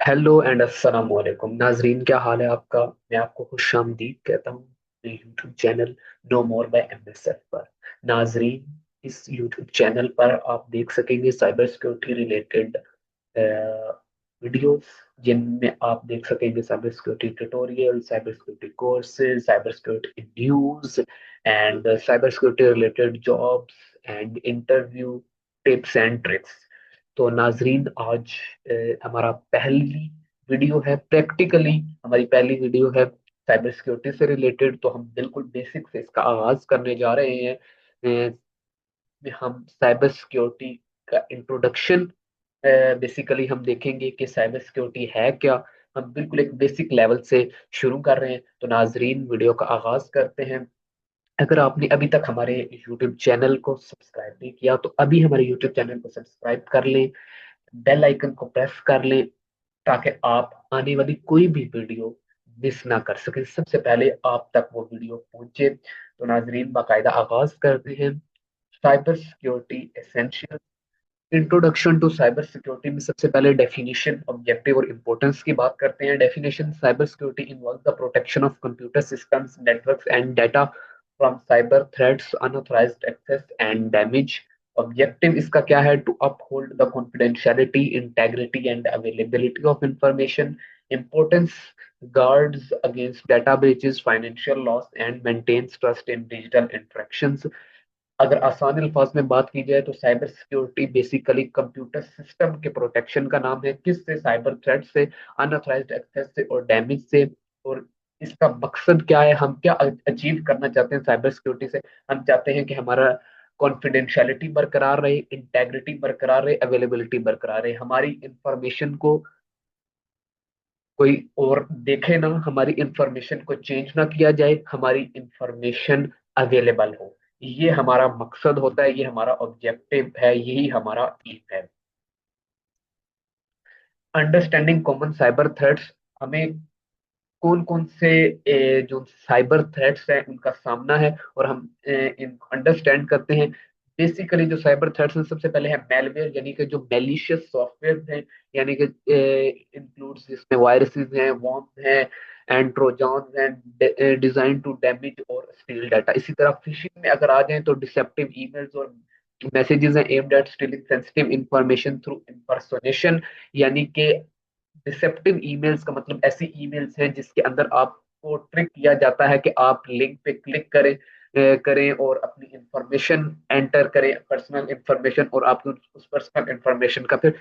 Hello and अस्सलाम वालेकुम नाजरीन, क्या हाल है आपका। मैं आपको खुशामदीद कहता हूँ अपने YouTube channel no more by MSF पर। नाजरीन, इस यूट्यूब चैनल पर आप देख सकेंगे साइबर सिक्योरिटी रिलेटेड वीडियोस, जिनमें आप देख सकेंगे cyber security tutorial, cyber security courses, cyber security news and cyber security related jobs and interview tips and tricks. तो नाजरीन, आज हमारा पहली वीडियो है, प्रैक्टिकली हमारी पहली वीडियो है साइबर सिक्योरिटी से रिलेटेड। तो हम बिल्कुल बेसिक से इसका आगाज करने जा रहे हैं। हम साइबर सिक्योरिटी का इंट्रोडक्शन बेसिकली हम देखेंगे कि साइबर सिक्योरिटी है क्या। हम बिल्कुल एक बेसिक लेवल से शुरू कर रहे हैं। तो नाजरीन, वीडियो का आगाज करते हैं। अगर आपने अभी तक हमारे YouTube चैनल को सब्सक्राइब नहीं किया तो अभी हमारे YouTube चैनल को सब्सक्राइब कर लें, बेल आइकन को प्रेस कर लें, ताकि आप आने वाली कोई भी वीडियो मिस ना कर सकें, सबसे पहले आप तक वो वीडियो पहुंचे। तो नाजरीन, बाकायदा आगाज करते हैं। Cyber security essential. Introduction to cyber security में सबसे पहले डेफिनेशन, ऑब्जेक्टिव और इम्पोर्टेंस की बात करते हैं। Definition: cyber security involve the protection of computer systems, networks and data from cyber threats, unauthorised access and damage. Objective इसका क्या है? To uphold the confidentiality, integrity and availability of information. Importance: guards against data breaches, financial loss, and maintains trust in digital interactions। अगर आसान अल्फाज में बात की जाए तो cyber security basically computer system के प्रोटेक्शन का नाम है। किससे? साइबर थ्रेट से, अनऑथराइज्ड एक्सेस से और डैमेज से। और इसका मकसद क्या है? हम क्या अचीव करना चाहते हैं साइबर सिक्योरिटी से? हम चाहते हैं कि हमारा कॉन्फिडेंशियलिटी बरकरार रहे, इंटेग्रिटी बरकरार रहे, अवेलेबिलिटी बरकरार रहे, हमारी इंफॉर्मेशन को कोई और देखे ना, हमारी इंफॉर्मेशन को चेंज ना किया जाए, हमारी इंफॉर्मेशन अवेलेबल हो। ये हमारा मकसद होता है, ये हमारा ऑब्जेक्टिव है, यही हमारा एम है। Understanding common cyber threats. हमें कौन कौन से जो साइबर थ्रेट्स हैं उनका सामना है और हम इन अंडरस्टैंड करते हैं। बेसिकली जो साइबर थ्रेट्स हैं, सबसे पहले है मेलवेयर, यानी कि जो मेलिशियस सॉफ्टवेयर हैं, यानी कि इंक्लूड्स जिसमें वायरसेस हैं, वॉर्म्स हैं एंड ट्रोजन्स हैं, डिजाइन टू डैमेज और स्टील डाटा। इसी तरह फिशिंग में अगर आ जाए तो डिसेप्टिव ईमेल्स और मैसेजेस हैं aimed at stealing sensitive information through impersonation, यानी कि डिसेप्टिव ईमेल्स का मतलब ऐसी ईमेल्स हैं जिसके अंदर आपको ट्रिक किया जाता है कि आप लिंक पे क्लिक करें और अपनी इंफॉर्मेशन एंटर करें, पर्सनल इंफॉर्मेशन, और आपको उस पर्सनल इंफॉर्मेशन का फिर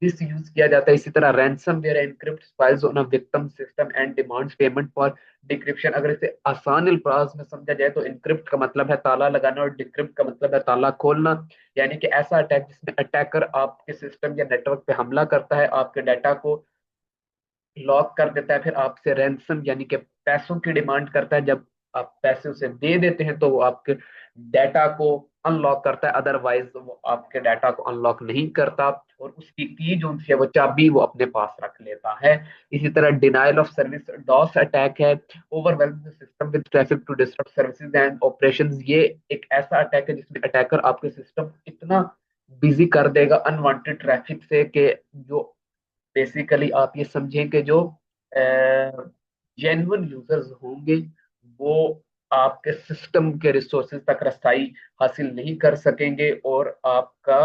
मिस यूज किया जाता है। इसी तरह ransomware encrypt files on a victim system and demands payment for decryption. अगर इसे आसान अल्फाज में समझा जाए तो इनक्रिप्ट का मतलब है ताला लगाना और डिक्रिप्ट का मतलब है ताला खोलना, यानी कि ऐसा अटैक जिसमें अटैकर आपके सिस्टम या नेटवर्क पे हमला करता है, आपके डाटा को लॉक कर देता है, फिर आपसे रैंसम यानी कि पैसों की डिमांड करता है। जब आप पैसे उसे दे देते हैं तो वो आपके डाटा को अनलॉक करता है, अदरवाइज वो आपके डाटा को अनलॉक नहीं करता और उसकी की जो है वो चाबी वो अपने पास रख लेता है। इसी तरह denial of service DOS attack है, overwhelm the system with traffic to disturb services and operations. ये एक ऐसा अटैक है जिसमें अटैकर आपके सिस्टम इतना बिजी कर देगा अनवांटेड ट्रैफिक से कि जो बेसिकली आप ये समझें कि जो जेन्युइन यूजर्स होंगे वो आपके सिस्टम के रिसोर्सेज तक रसाई हासिल नहीं कर सकेंगे और आपका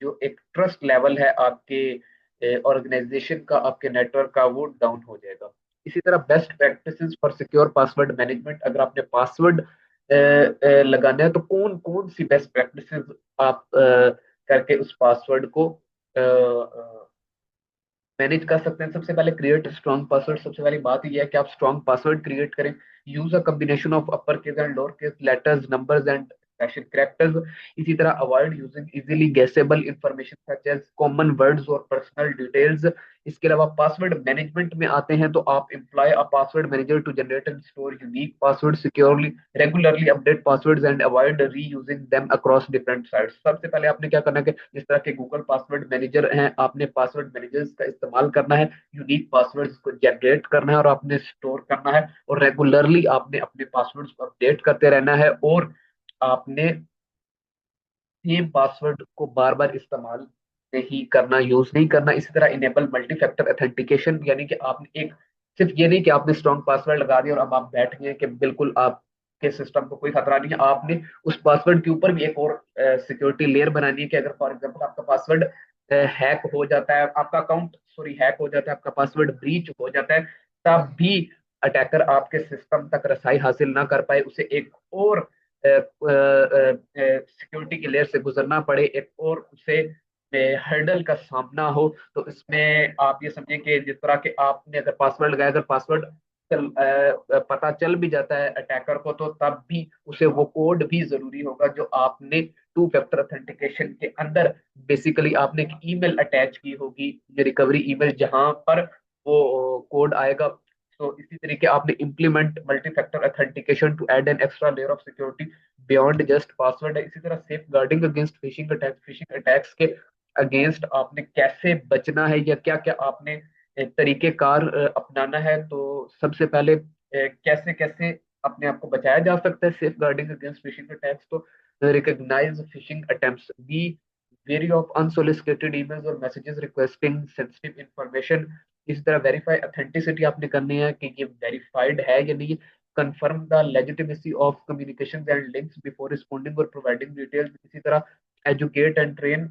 जो एक ट्रस्ट लेवल है आपके ऑर्गेनाइजेशन का, आपके नेटवर्क का, वो डाउन हो जाएगा। इसी तरह best practices for secure password management. अगर आपने पासवर्ड लगाना है तो कौन कौन सी बेस्ट प्रैक्टिसेस आप करके उस पासवर्ड को मैनेज कर सकते हैं। सबसे पहले क्रिएट स्ट्रॉन्ग पासवर्ड। सबसे पहली बात यह है कि आप स्ट्रॉन्ग पासवर्ड क्रिएट करें। Use a combination of upper case and lower case letters, numbers and special characters. इसी तरह avoid using easily guessable information such as common words और पर्सनल डिटेल्स। इसके अलावा पासवर्ड मैनेजमेंट में आते हैं तो आप employ a password manager to generate and store unique passwords securely, regularly update passwords and avoid reusing them across different sites. सबसे पहले आपने क्या करना है कि जिस तरह के गूगल पासवर्ड मैनेजर हैं, आपने पासवर्ड मैनेजर्स का इस्तेमाल करना है, यूनिक पासवर्ड्स को जनरेट करना है और आपने स्टोर करना है, और रेगुलरली आपने अपने पासवर्ड्स को अपडेट करते रहना है, और आपने सेम पासवर्ड को बार बार इस्तेमाल आपने ही करना, यूज नहीं करना। इसी तरह इनेबल मल्टी फैक्टर ऑथेंटिकेशन, यानी कि आपने एक, सिर्फ ये नहीं कि आपने स्ट्रॉन्ग पासवर्ड लगा दिया और अब आप बैठ गए कि बिल्कुल आपके सिस्टम को कोई खतरा नहीं है। आपने उस पासवर्ड के ऊपर भी एक और सिक्योरिटी लेयर बनानी है कि अगर फॉर एग्जांपल आपका पासवर्ड हैक हो जाता है, आपका अकाउंट सॉरी हैक हो जाता है, आपका पासवर्ड ब्रीच हो जाता है, तब भी अटैकर आपके सिस्टम तक रसाई हासिल ना कर पाए, उसे एक और सिक्योरिटी की लेयर से गुजरना पड़े, एक और उसे हर्डल का सामना हो। तो इसमें आप ये समझें कि जिस तरह के आपने अगर पासवर्ड लगाया, अगर पासवर्ड पता चल भी जाता है अटैकर को, तो तब भी उसे वो कोड भी जरूरी होगा जो आपने टू फैक्टर ऑथेंटिकेशन के अंदर बेसिकली आपने एक ईमेल अटैच की होगी, रिकवरी ईमेल, जहां पर वो कोड आएगा। तो इसी तरीके आपने implement multi factor authentication to add an extra layer of security beyond just password है। इसी तरह safeguarding against phishing attacks के अगेंस्ट आपने कैसे बचना है या क्या क्या आपने तरीकेकार अपनाना है। तो सबसे पहले कैसे कैसे अपने आप को बचाया जा सकता है safeguarding against phishing attacks. तो recognise phishing attempts, be wary of unsolicited emails और मैसेजेस रिक्वेस्टिंग सेंसिटिव इंफॉर्मेशन। इसी तरह वेरीफाई ऑथेंटिसिटी आपने करनी है कि ये वेरीफाइड है या नहीं। Confirm the legitimacy of communication and links before responding और प्रोवाइडिंग डिटेल्स। इसी तरह educate and train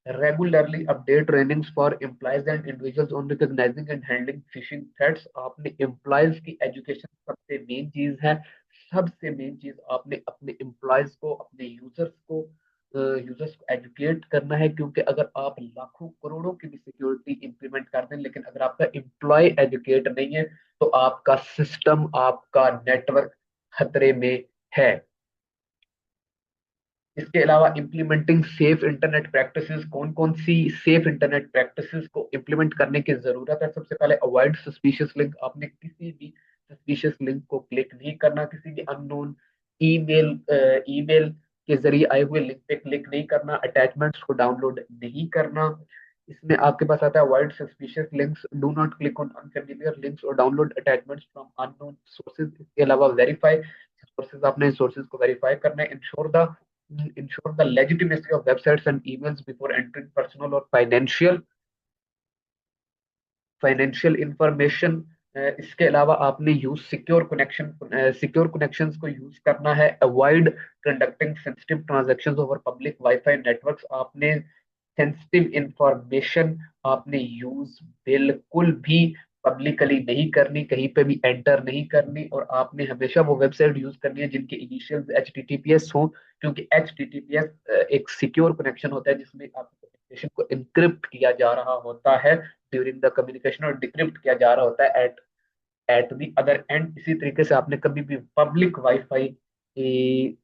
regularly update trainings for employees and individuals on recognizing and handling phishing threats। आपने एम्प्लॉयज की एजुकेशन सबसे मेन चीज है। सबसे मेन चीज आपने अपने एम्प्लॉयज को, अपने यूजर्स को एजुकेट करना है, क्योंकि अगर आप लाखों करोड़ों की भी सिक्योरिटी इंप्लीमेंट कर दें लेकिन अगर आपका एम्प्लॉय एजुकेट नहीं है तो आपका सिस्टम, आपका नेटवर्क खतरे में है। इसके अलावा इम्प्लीमेंटिंग सेफ इंटरनेट प्रैक्टिसेस, कौन कौन सी सेफ इंटरनेट प्रैक्टिसेस को इम्प्लीमेंट करने की जरूरत है। सबसे पहले अवॉइड सस्पिशियस लिंक, आपने किसी भी सस्पिशियस लिंक को क्लिक नहीं करना, किसी भी अननोन ईमेल ईमेल के जरिए आए हुए लिंक पे क्लिक नहीं करना, अटैचमेंट्स को डाउनलोड नहीं करना। इसमें आपके पास आता है avoid suspicious links, do not click on unfamiliar links और download attachments from unknown sources. इसके अलावा वेरीफाई सोर्सेज, आपने सोर्सेज को वेरीफाई करना है। ensure the legitimacy of websites and emails before entering personal or financial information. इसके अलावा आपने यूज सिक्योर कनेक्शंस को यूज करना है। Avoid conducting sensitive transactions over public wifi networks, आपने सेंसिटिव इंफॉर्मेशन आपने यूज बिल्कुल भी पब्लिकली नहीं करनी, कहीं पे भी एंटर नहीं करनी, और आपने हमेशा वो वेबसाइट यूज करनी है जिनके इनिशियल HTTPS हो, क्योंकि HTTPS एक सिक्योर कनेक्शन होता है जिसमें आपके कम्युनिकेशन को इनक्रिप्ट किया जा रहा होता है ड्यूरिंग द कम्युनिकेशन और डिक्रिप्ट किया जा रहा होता है एट द अदर एंड। इसी तरीके से आपने कभी भी पब्लिक वाईफाई,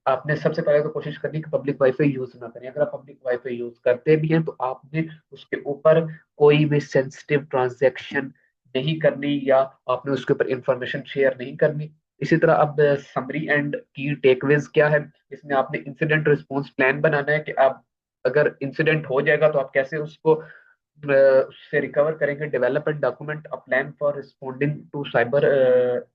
आपने सबसे पहले तो कोशिश करनी कि पब्लिक वाईफाई यूज ना करें। अगर आप पब्लिक वाईफाई यूज करते भी हैं तो आपने उसके ऊपर कोई भी सेंसिटिव ट्रांजैक्शन नहीं करनी या आपने उसके ऊपर इंफॉर्मेशन शेयर नहीं करनी। इसी तरह अब समरी एंड की टेकअवेज क्या है, इसमें आपने इंसिडेंट रिस्पॉन्स प्लान बनाना है कि आप अगर इंसिडेंट हो जाएगा तो आप कैसे उसको उससे रिकवर करेंगे। Develop and document a plan for responding to cyber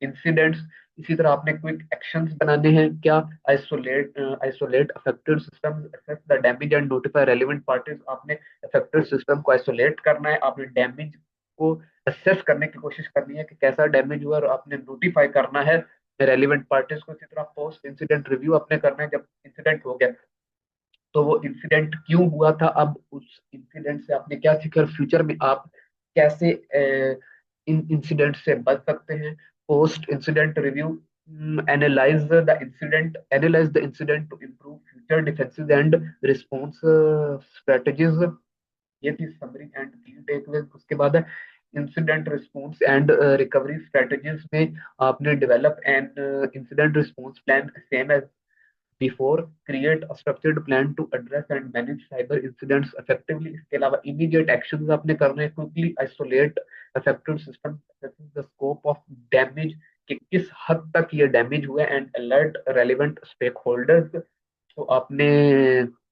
incidents. इसी तरह आपने क्विक एक्शंस बनाने हैं क्या, isolate affected system, assess the damage and notify relevant parties. आपने अफेक्टेड सिस्टम को आइसोलेट करना है, आपने डैमेज को असेस करने की कोशिश करनी है कि कैसा डैमेज हुआ और आपने नोटिफाई करना है रेलिवेंट पार्टीज को। इसी तरह पोस्ट इंसिडेंट रिव्यू आपने करना है, जब इंसिडेंट हो गया तो वो इंसिडेंट क्यों हुआ था, अब उस इंसिडेंट से आपने क्या सीखा और फ्यूचर में आप कैसे इन इंसिडेंट से बच सकते हैं। Post incident review, analyse the incident to improve future defences and response strategies. ये थी समरी एंड की टेकअवेज। उसके बाद है incident response and recovery strategies में आपने develop an incident response plan same as before, create a structured plan to address and manage cyber incidents effectively। इसके अलावा immediate actions आपने करने हैं, quickly isolate affected system, assessing the scope of damage कि किस हद तक ये डैमेज हुआ है, and alert relevant stakeholders. तो आपने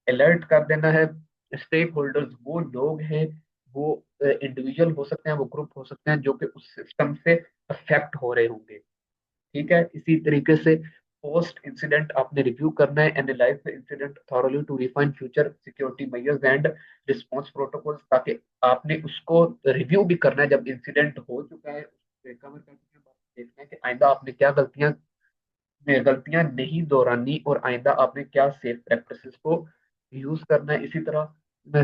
अलर्ट कर देना है स्टेक होल्डर्स, वो लोग हैं, वो इंडिविजुअल हो सकते हैं, वो ग्रुप हो सकते हैं जो कि उस सिस्टम से अफेक्ट हो रहे होंगे। ठीक है, इसी तरीके से पोस्ट इंसिडेंट आपने रिव्यू करना है, analyse the incident thoroughly to refine future security measures and response protocols, ताकि आपने उसको रिव्यू भी करना है जब इंसिडेंट हो चुका है, रिकवर कर चुके हैं, देखना है कि आइंदा आपने क्या गलतियां नहीं दोहरानी, और आइंदा आपने क्या सेफ प्रैक्टिसेस को यूज करना है। इसी तरह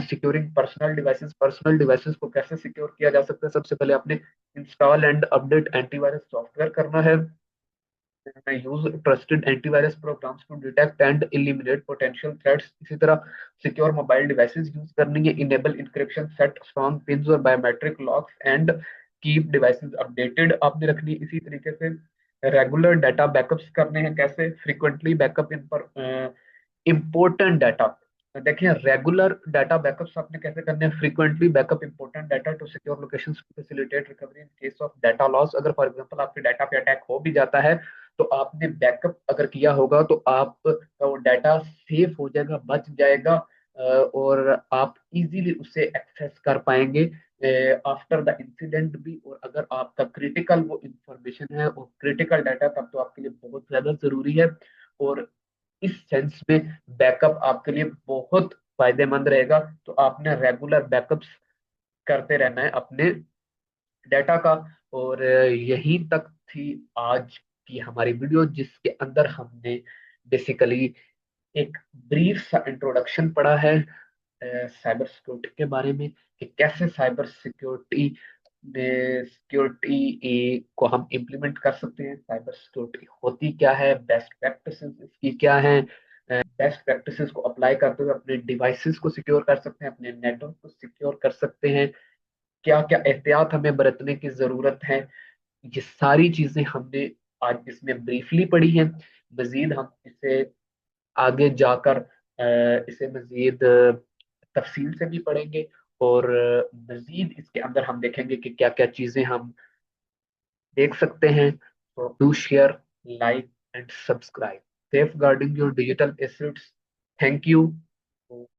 सिक्योरिंग पर्सनल डिवाइसेस को कैसे सिक्योर किया जा सकता है, सबसे पहले आपने install and update antivirus software करना है, use trusted antivirus programs to detect and eliminate potential threats. इसी तरह सिक्योर मोबाइल डिवाइसेस यूज करनी है, enable encryption, set strong pins और biometric locks and keep devices updated आपने रखनी है। इसी तरीके से रेगुलर डाटा बैकअप्स करने हैं, कैसे फ्रीक्वेंटली बैकअप इन पर इंपॉर्टेंट डाटा। देखिए रेगुलर डाटा बैकअप्स आपने कैसे करने हैं, frequently backup important data to secure locations to facilitate recovery in case of data loss. अगर फॉर एग्जांपल आपके डाटा पे अटैक हो भी जाता है, तो आपने बैकअप अगर किया होगा तो आप वो डाटा सेफ हो जाएगा, बच जाएगा, और आप इजीली उसे एक्सेस कर पाएंगे आफ्टर द इंसिडेंट भी। और अगर आपका क्रिटिकल वो इंफॉर्मेशन है और क्रिटिकल डाटा, तब तो आपके लिए बहुत ज्यादा जरूरी है। और इस सेंस में बैकअप आपके लिए बहुत फायदेमंद रहेगा। तो आपने रेगुलर बैकअप्स करते रहना है अपने डाटा का। और यही तक थी आज की हमारी वीडियो, जिसके अंदर हमने बेसिकली एक ब्रीफ सा इंट्रोडक्शन पढ़ा है साइबर सिक्योरिटी के बारे में, कि कैसे साइबर सिक्योरिटी को हम इम्प्लीमेंट कर सकते हैं, साइबर सिक्योरिटी होती क्या है, बेस्ट प्रैक्टिसेस इसकी क्या है, बेस्ट प्रैक्टिसेस को अप्लाई करते हुए अपने डिवाइसेस को सिक्योर कर सकते हैं, अपने नेटवर्क को सिक्योर कर सकते हैं, क्या क्या एहतियात हमें बरतने की जरूरत है। ये सारी चीजें हमने आज इसमें ब्रीफली पढ़ी हैं। मजीद हम इसे आगे जाकर इसे मजीद तफसील से भी पढ़ेंगे, और मजीद इसके अंदर हम देखेंगे कि क्या क्या चीजें हम देख सकते हैं। तो do share, like and subscribe, safeguarding your digital assets. Thank you.